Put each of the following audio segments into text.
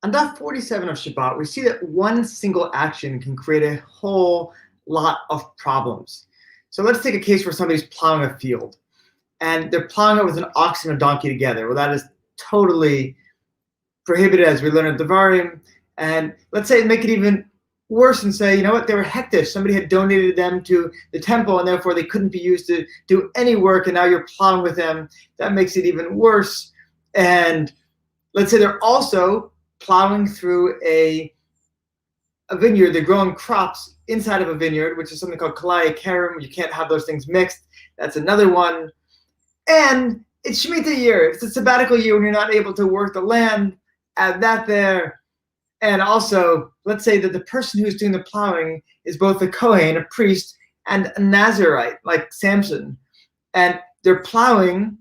On Daf 47 of Shabbat, we see that one single action can create a whole lot of problems. So let's take a case where somebody's plowing a field, and they're plowing it with an ox and a donkey together. Well, that is totally prohibited, as we learn in Devarim. And let's say make it even worse and say, you know what, they were hektish. Somebody had donated them to the temple, and therefore they couldn't be used to do any work, and now you're plowing with them. That makes it even worse. And let's say they're also plowing through a vineyard. They're growing crops inside of a vineyard, which is something called kalaya karim. You can't have those things mixed. That's another one. And it's Shemitah year. It's a sabbatical year when you're not able to work the land. Add that there. And also, let's say that the person who's doing the plowing is both a Kohen, a priest, and a Nazirite, like Samson. And they're plowing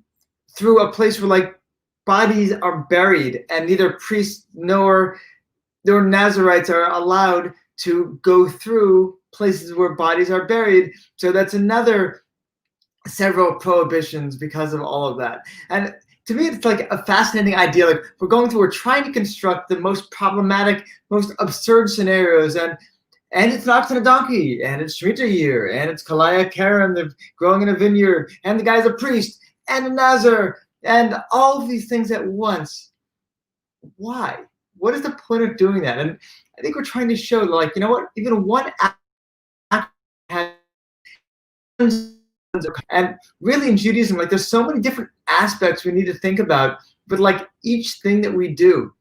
through a place where bodies are buried, and neither priests nor Nazirites are allowed to go through places where bodies are buried. So that's another several prohibitions because of all of that. And to me, it's like a fascinating idea. Like we're trying to construct the most problematic, most absurd scenarios, and it's an ox and a donkey, and it's Shemitah year, and it's Kalaya Karen, they're growing in a vineyard, and the guy's a priest, and a Nazir, and all of these things at once. Why? What is the point of doing that? And I think we're trying to show, like, you know what? Even one act has, and really in Judaism, like, there's so many different aspects we need to think about, but like each thing that we do,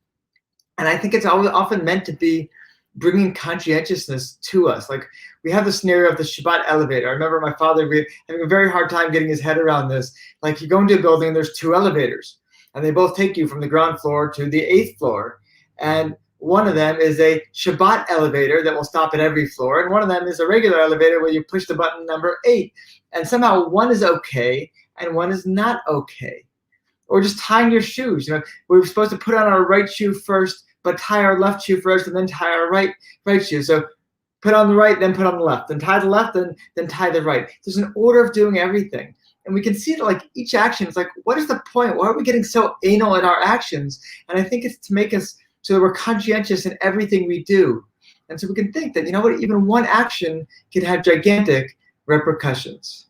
and I think it's always often meant to be bringing conscientiousness to us. Like we have the scenario of the Shabbat elevator. I remember my father having a very hard time getting his head around this. Like you go into a building and there's two elevators, and they both take you from the ground floor to the 8th floor. And one of them is a Shabbat elevator that will stop at every floor, and one of them is a regular elevator where you push the button number 8. And somehow one is okay and one is not okay. Or just tying your shoes. You know, we're supposed to put on our right shoe first, but tie our left shoe first, and then tie our right shoe. So put on the right, then put on the left, then tie the left, then tie the right. There's an order of doing everything. And we can see that like each action is like, what is the point? Why are we getting so anal in our actions? And I think it's to make us so that we're conscientious in everything we do. And so we can think that, you know what, even one action can have gigantic repercussions.